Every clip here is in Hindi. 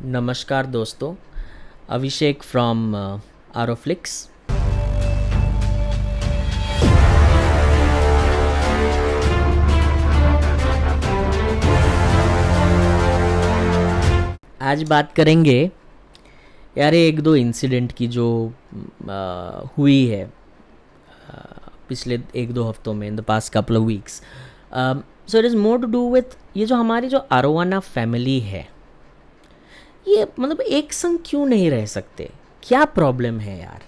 नमस्कार दोस्तों, अभिषेक फ्रॉम आरोफ्लिक्स। आज बात करेंगे यार एक दो इंसिडेंट की जो हुई है पिछले एक दो हफ्तों में, in the past couple of weeks. So it is more to do with ये जो हमारी जो अरोवाना फैमिली है, ये मतलब एक संग क्यों नहीं रह सकते, क्या प्रॉब्लम है यार।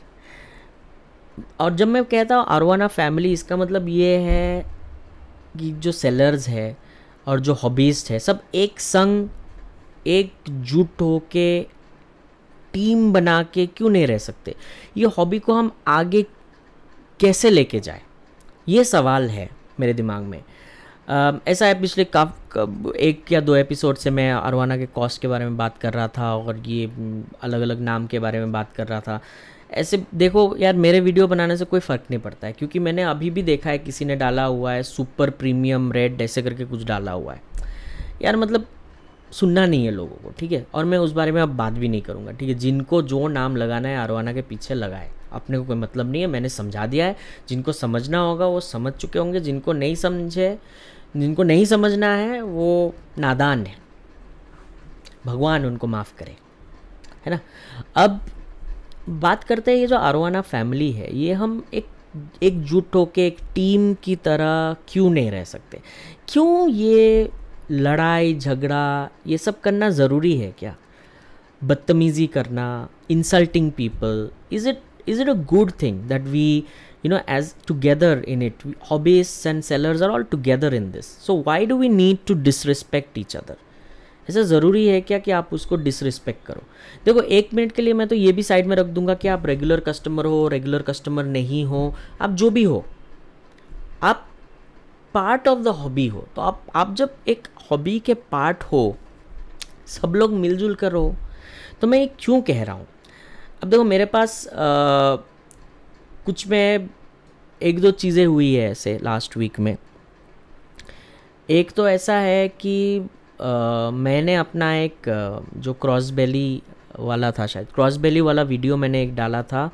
और जब मैं कहता हूँ अरोवाना फैमिली, इसका मतलब ये है कि जो सेलर्स है और जो हॉबीस्ट है, सब एक संग एकजुट होके टीम बना के क्यों नहीं रह सकते। ये हॉबी को हम आगे कैसे लेके जाए, ये सवाल है मेरे दिमाग में। ऐसा है, पिछले एक या दो एपिसोड से मैं अरोवाना के कॉस्ट के बारे में बात कर रहा था और ये अलग अलग नाम के बारे में बात कर रहा था। ऐसे देखो यार, मेरे वीडियो बनाने से कोई फ़र्क नहीं पड़ता है, क्योंकि मैंने अभी भी देखा है किसी ने डाला हुआ है सुपर प्रीमियम रेड ऐसे करके कुछ डाला हुआ है। यार मतलब सुनना नहीं है लोगों को, ठीक है। और मैं उस बारे में अब बात भी नहीं करूँगा, ठीक है। जिनको जो नाम लगाना है अरोवाना के पीछे लगाए, अपने को कोई मतलब नहीं है। मैंने समझा दिया है, जिनको समझना होगा वो समझ चुके होंगे, जिनको नहीं समझना है वो नादान है, भगवान उनको माफ़ करे, है ना। अब बात करते हैं ये जो अरोवाना फैमिली है, ये हम एकजुट होके एक टीम की तरह क्यों नहीं रह सकते। क्यों ये लड़ाई झगड़ा ये सब करना ज़रूरी है क्या? बदतमीज़ी करना, insulting people, is it a good thing that we as together in it, hobbyists and sellers are all together in this, so why do we need to disrespect each other? ऐसा ज़रूरी है क्या कि आप उसको डिसरिस्पेक्ट करो? देखो, एक मिनट के लिए मैं तो ये भी साइड में रख दूंगा कि आप रेगुलर कस्टमर हो, रेगुलर कस्टमर नहीं हो, आप जो भी हो, आप पार्ट ऑफ द हॉबी हो। तो आप जब एक हॉबी के पार्ट हो, सब लोग मिलजुल कर हो, तो मैं क्यों कह रहा हूँ। अब देखो, मेरे पास कुछ में एक दो चीज़ें हुई है ऐसे लास्ट वीक में। एक तो ऐसा है कि मैंने अपना एक जो क्रॉस बेली वाला था, शायद क्रॉस बेली वाला वीडियो मैंने एक डाला था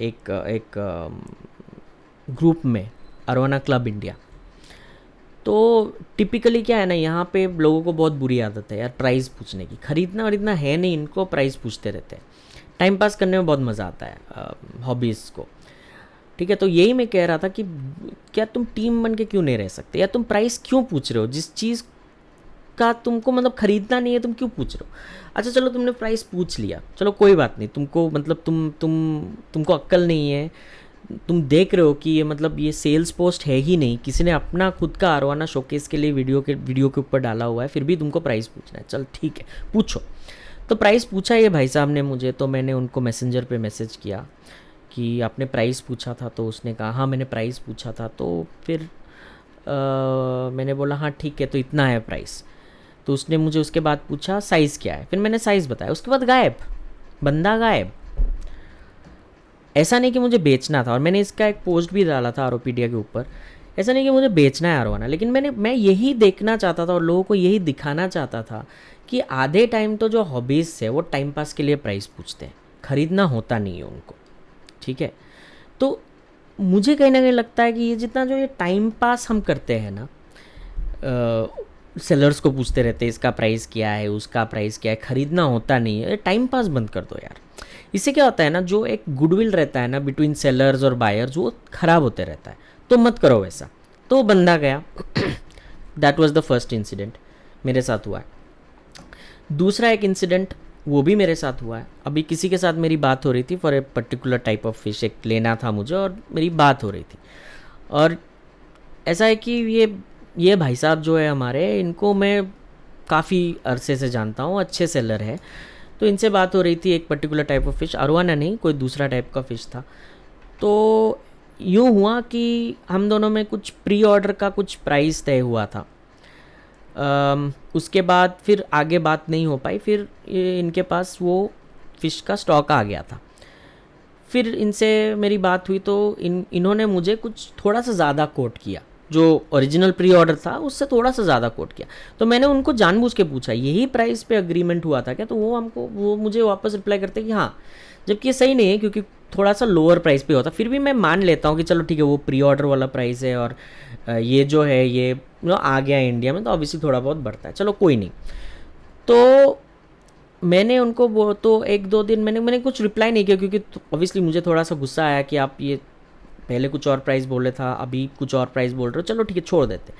एक ग्रुप में, अरोवाना क्लब इंडिया। तो टिपिकली क्या है ना, यहाँ पे लोगों को बहुत बुरी आदत है यार प्राइस पूछने की। खरीदना वरीदना है नहीं इनको, प्राइस पूछते रहते हैं। टाइम पास करने में बहुत मज़ा आता है हॉबीज़ को, ठीक है। तो यही मैं कह रहा था कि क्या तुम टीम बन के क्यों नहीं रह सकते, या तुम प्राइस क्यों पूछ रहे हो जिस चीज़ का तुमको मतलब खरीदना नहीं है, तुम क्यों पूछ रहे हो। अच्छा चलो, तुमने प्राइस पूछ लिया, चलो कोई बात नहीं। तुमको मतलब तुमको अक्ल नहीं है, तुम देख रहे हो कि ये मतलब ये सेल्स पोस्ट है ही नहीं, किसी ने अपना खुद का अरोवाना शोकेस के लिए वीडियो के ऊपर डाला हुआ है, फिर भी तुमको प्राइस पूछना है। चल ठीक है, पूछो। तो प्राइस पूछा ये भाई साहब ने मुझे, तो मैंने उनको मैसेंजर पे मैसेज किया कि आपने प्राइस पूछा था। तो उसने कहा हाँ मैंने प्राइस पूछा था। तो फिर मैंने बोला हाँ ठीक है, तो इतना है प्राइस। तो उसने मुझे उसके बाद पूछा साइज़ क्या है, फिर मैंने साइज़ बताया। उसके बाद गायब, बंदा गायब। ऐसा नहीं कि मुझे बेचना था, और मैंने इसका एक पोस्ट भी डाला था आरोपीडिया के ऊपर। ऐसा नहीं कि मुझे बेचना है अरोवाना, लेकिन मैं यही देखना चाहता था और लोगों को यही दिखाना चाहता था कि आधे टाइम तो जो हॉबीज़ है वो टाइम पास के लिए प्राइस पूछते हैं, ख़रीदना होता नहीं है उनको, ठीक है। तो मुझे कहीं ना कहीं लगता है कि ये जितना जो ये टाइम पास हम करते हैं ना, सेलर्स को पूछते रहते हैं इसका प्राइस क्या है, उसका प्राइस क्या है, ख़रीदना होता नहीं है। टाइम पास बंद कर दो यार। इससे क्या होता है ना, जो एक गुडविल रहता है ना बिटवीन सेलर्स और बायर्स, वो ख़राब होते रहता है। तो मत करो वैसा। तो बंदा गया। That was the first incident मेरे साथ हुआ है। दूसरा एक इंसिडेंट वो भी मेरे साथ हुआ है। अभी किसी के साथ मेरी बात हो रही थी for a particular type of fish, एक लेना था मुझे, और मेरी बात हो रही थी। और ऐसा है कि ये भाई साहब जो है हमारे, इनको मैं काफ़ी अरसे से जानता हूँ, अच्छे सेलर है। तो इनसे बात हो रही थी एक पर्टिकुलर टाइप ऑफ फ़िश, अरोवाना नहीं, कोई दूसरा टाइप का फ़िश था। तो यूँ हुआ कि हम दोनों में कुछ प्री ऑर्डर का कुछ प्राइस तय हुआ था। उसके बाद फिर आगे बात नहीं हो पाई। फिर इनके पास वो फ़िश का स्टॉक आ गया था। फिर इनसे मेरी बात हुई तो इन्होंने मुझे कुछ थोड़ा सा ज़्यादा कोट किया, जो ओरिजिनल प्री ऑर्डर था उससे थोड़ा सा ज़्यादा कोट किया। तो मैंने उनको जानबूझ के पूछा यही प्राइस पे अग्रीमेंट हुआ था क्या, तो वो मुझे वापस रिप्लाई करते कि हाँ, जबकि ये सही नहीं है क्योंकि थोड़ा सा लोअर प्राइस पे होता। फिर भी मैं मान लेता हूँ कि चलो ठीक है वो प्री ऑर्डर वाला प्राइस है और ये जो है ये आ गया इंडिया में तो ऑब्वियसली थोड़ा बहुत बढ़ता है, चलो कोई नहीं। तो मैंने उनको वो तो 1-2 दिन मैंने कुछ रिप्लाई नहीं किया क्योंकि ऑब्वियसली मुझे थोड़ा सा गुस्सा आया कि आप ये पहले कुछ और प्राइस बोले था, अभी कुछ और प्राइस बोल रहे हो, चलो ठीक है छोड़ देते।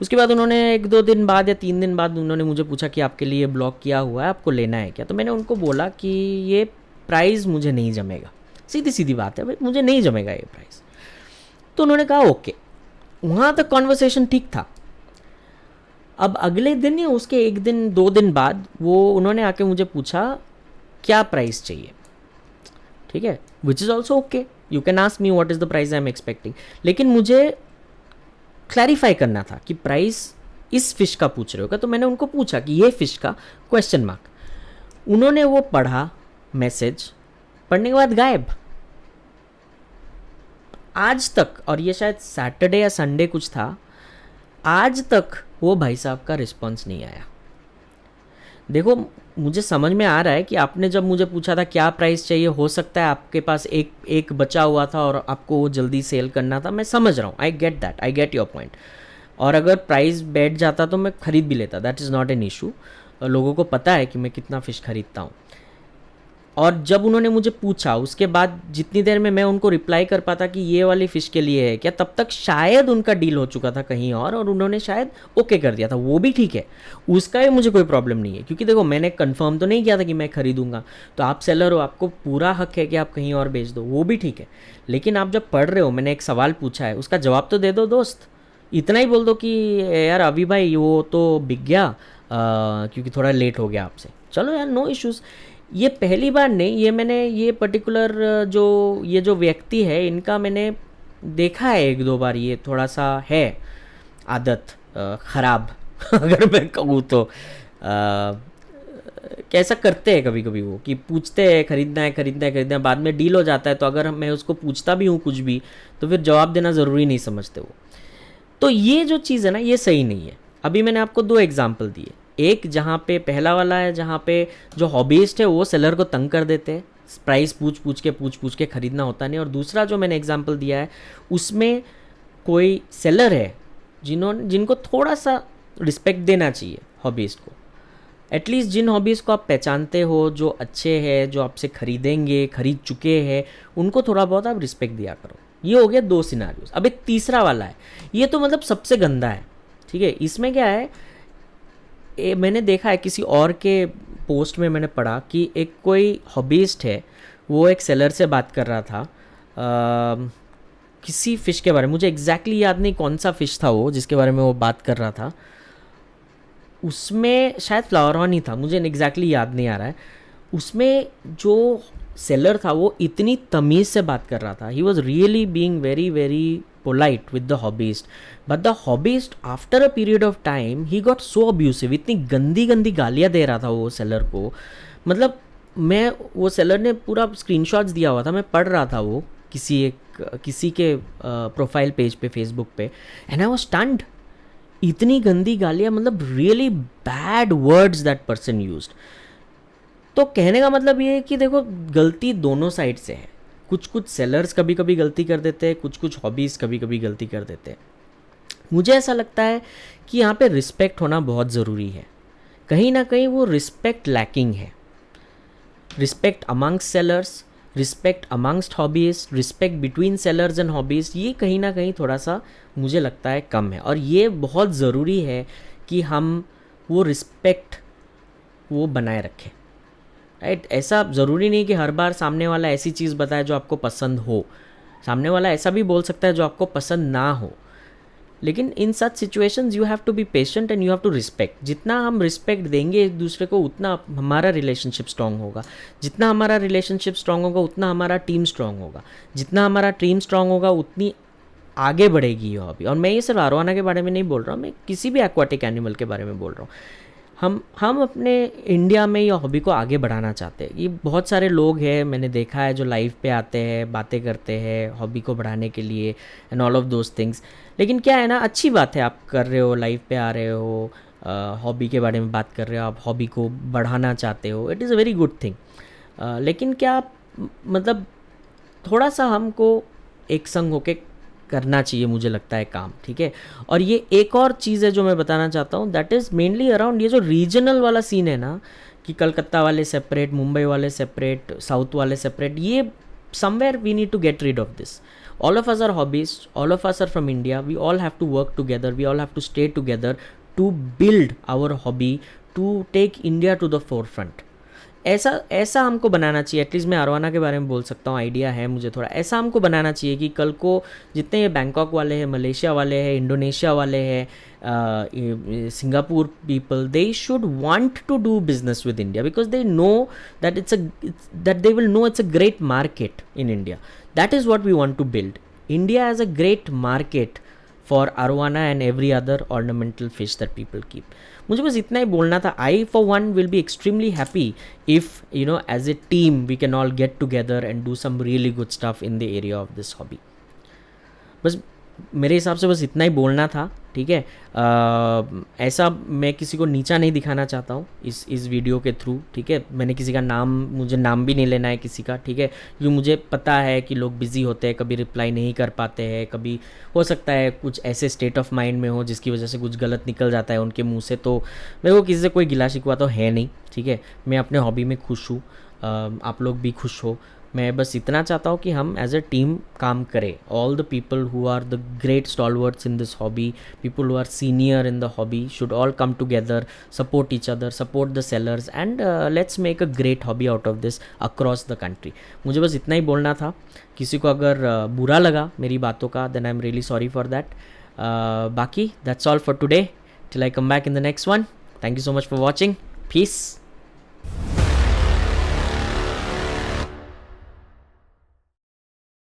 उसके बाद उन्होंने 1-2 दिन बाद या 3 दिन बाद उन्होंने मुझे पूछा कि आपके लिए ब्लॉक किया हुआ है, आपको लेना है क्या। तो मैंने उनको बोला कि ये प्राइस मुझे नहीं जमेगा, सीधी सीधी बात है भाई, मुझे नहीं जमेगा ये प्राइस। तो उन्होंने कहा ओके, वहाँ तक कॉन्वर्सेशन ठीक था। अब अगले दिन या उसके 1-2 दिन बाद वो उन्होंने आके मुझे पूछा क्या प्राइस चाहिए, ठीक है, which is also okay, you can ask me what is the price I am expecting. लेकिन मुझे क्लैरिफाई करना था कि प्राइस इस फिश का पूछ रहे हो क्या। तो मैंने उनको पूछा कि ये फिश का क्वेश्चन मार्क। उन्होंने वो पढ़ा मैसेज, पढ़ने के बाद गायब। आज तक, और ये शायद सैटरडे या संडे कुछ था, आज तक वो भाई साहब का रिस्पॉन्स नहीं आया। देखो मुझे समझ में आ रहा है कि आपने जब मुझे पूछा था क्या प्राइस चाहिए, हो सकता है आपके पास एक बचा हुआ था और आपको वो जल्दी सेल करना था, मैं समझ रहा हूँ, I get that, I get your point. और अगर प्राइस बैठ जाता तो मैं ख़रीद भी लेता, that is not an issue. लोगों को पता है कि मैं कितना फ़िश ख़रीदता हूँ। और जब उन्होंने मुझे पूछा उसके बाद जितनी देर में मैं उनको रिप्लाई कर पाता कि ये वाली फ़िश के लिए है क्या, तब तक शायद उनका डील हो चुका था कहीं और उन्होंने शायद ओके कर दिया था, वो भी ठीक है, उसका भी मुझे कोई प्रॉब्लम नहीं है। क्योंकि देखो मैंने कंफर्म तो नहीं किया था कि मैं खरीदूंगा, तो आप सेलर हो, आपको पूरा हक है कि आप कहीं और बेच दो, वो भी ठीक है। लेकिन आप जब पढ़ रहे हो, मैंने एक सवाल पूछा है, उसका जवाब तो दे दो दोस्त। इतना ही बोल दो कि यार अभी भाई वो तो बिक गया क्योंकि थोड़ा लेट हो गया आपसे, चलो यार नो इश्यूज़। ये पहली बार नहीं, ये मैंने ये पर्टिकुलर जो व्यक्ति है इनका मैंने देखा है 1-2 बार, ये थोड़ा सा है आदत ख़राब अगर मैं कहूँ तो कैसा करते हैं कभी कभी वो कि पूछते हैं खरीदना है खरीदना है खरीदना है, बाद में डील हो जाता है तो अगर मैं उसको पूछता भी हूँ कुछ भी तो फिर जवाब देना ज़रूरी नहीं समझते वो। तो ये जो चीज़ है ना ये सही नहीं है। अभी मैंने आपको 2 एग्जाम्पल दिए, एक जहाँ पे पहला वाला है जहाँ पे जो हॉबीस्ट है वो सेलर को तंग कर देते हैं, प्राइस पूछ पूछ के ख़रीदना होता नहीं। और दूसरा जो मैंने एग्जांपल दिया है उसमें कोई सेलर है जिनको थोड़ा सा रिस्पेक्ट देना चाहिए हॉबीस्ट को। एटलीस्ट जिन हॉबीज़ को आप पहचानते हो, जो अच्छे हैं, जो आपसे ख़रीदेंगे, ख़रीद चुके हैं, उनको थोड़ा बहुत आप रिस्पेक्ट दिया करो। ये हो गया 2 सिनारियोस। अब एक तीसरा वाला है, ये तो मतलब सबसे गंदा है, ठीक है। इसमें क्या है, मैंने देखा है किसी और के पोस्ट में मैंने पढ़ा कि एक कोई हॉबीस्ट है, वो एक सेलर से बात कर रहा था किसी फ़िश के बारे में, मुझे एग्जैक्टली याद नहीं कौन सा फ़िश था वो जिसके बारे में वो बात कर रहा था, उसमें शायद फ्लावरॉन ही था, मुझे एग्जैक्टली याद नहीं आ रहा है। उसमें जो सेलर था वो इतनी तमीज़ से बात कर रहा था, he was really being very very polite with the hobbyist, but the hobbyist after a period of time he got so abusive, इतनी गंदी गंदी गालियाँ दे रहा था वो सेलर को। मतलब वो सेलर ने पूरा स्क्रीनशॉट्स दिया हुआ था, मैं पढ़ रहा था वो किसी के प्रोफाइल पेज पे फेसबुक पे, एंड आई वाज स्टन्ड। इतनी गंदी गालियाँ, मतलब really bad words that person used. तो कहने का मतलब ये है कि देखो गलती दोनों साइड से है, कुछ सेलर्स कभी कभी गलती कर देते हैं, कुछ हॉबीज़ कभी कभी गलती कर देते हैं। मुझे ऐसा लगता है कि यहाँ पे रिस्पेक्ट होना बहुत ज़रूरी है, कहीं ना कहीं वो रिस्पेक्ट लैकिंग है। Respect amongst sellers, respect amongst hobbies, respect between sellers and hobbies, ये कहीं ना कहीं थोड़ा सा मुझे लगता है कम है। और ये बहुत ज़रूरी है कि हम वो रिस्पेक्ट वो बनाए रखें, राइट। ऐसा ज़रूरी नहीं कि हर बार सामने वाला ऐसी चीज़ बताए जो आपको पसंद हो, सामने वाला ऐसा भी बोल सकता है जो आपको पसंद ना हो। लेकिन in such situations you have to be patient and you have to respect. जितना हम रिस्पेक्ट देंगे एक दूसरे को उतना हमारा रिलेशनशिप स्ट्रांग होगा, जितना हमारा रिलेशनशिप स्ट्रांग होगा उतना हमारा टीम स्ट्रांग होगा, जितना हमारा टीम स्ट्रांग होगा उतनी आगे बढ़ेगी ये हॉबी। और मैं ये सिर्फ आरोवाना के बारे में नहीं बोल रहा हूँ, मैं किसी भी एक्वाटिक एनिमल के बारे में बोल रहा हूँ। हम अपने इंडिया में ये हॉबी को आगे बढ़ाना चाहते हैं। ये बहुत सारे लोग हैं मैंने देखा है जो लाइव पे आते हैं, बातें करते हैं हॉबी को बढ़ाने के लिए and all of those things. लेकिन क्या है ना, अच्छी बात है आप कर रहे हो, लाइव पे आ रहे हो, हॉबी के बारे में बात कर रहे हो, आप हॉबी को बढ़ाना चाहते हो, it is a very good thing. लेकिन क्या मतलब थोड़ा सा हमको एक संग होके करना चाहिए मुझे लगता है काम, ठीक है। और ये एक और चीज़ है जो मैं बताना चाहता हूँ, दैट इज़ मेनली अराउंड ये जो रीजनल वाला सीन है ना, कि कलकत्ता वाले सेपरेट, मुंबई वाले सेपरेट, साउथ वाले सेपरेट, ये somewhere we need to get rid of this. All of us are hobbyists, all of us are from India, we all have to work together, we all have to stay together to build our hobby, to take India to the forefront. ऐसा ऐसा हमको बनाना चाहिए। एटलीस्ट मैं अरवाना के बारे में बोल सकता हूँ, आइडिया है मुझे थोड़ा। ऐसा हमको बनाना चाहिए कि कल को जितने ये बैंकॉक वाले हैं, मलेशिया वाले हैं, इंडोनेशिया वाले हैं, Singapore people, they should want to do business with India because they know that that they will know it's a great market in India. That is what we want to build India as a great market for arowana and every other ornamental fish that people keep. मुझे बस इतना ही बोलना था। I for one will be extremely happy if you know as a team we can all get together and do some really good stuff in the area of this hobby. बस मेरे हिसाब से बस इतना ही बोलना था, ठीक है। ऐसा मैं किसी को नीचा नहीं दिखाना चाहता हूँ इस वीडियो के थ्रू, ठीक है। मैंने किसी का नाम, मुझे नाम भी नहीं लेना है किसी का, ठीक है, क्योंकि मुझे पता है कि लोग बिज़ी होते हैं, कभी रिप्लाई नहीं कर पाते हैं, कभी हो सकता है कुछ ऐसे स्टेट ऑफ माइंड में हो जिसकी वजह से कुछ गलत निकल जाता है उनके मुँह से। तो मेरे को किसी से कोई गिला शिकवा तो है नहीं, ठीक है। मैं अपने हॉबी में खुश हूँ, आप लोग भी खुश हो। मैं बस इतना चाहता हूँ कि हम एज अ टीम काम करें। All the people who are the great stalwarts in this hobby, people who are senior in the hobby should all come together, support each other, support the sellers and let's make a great hobby out of this across the country. मुझे बस इतना ही बोलना था। किसी को अगर बुरा लगा मेरी बातों का, then I am really sorry for that. बाकी that's all for today, till I come back in the next one. Thank you so much for watching. Piece.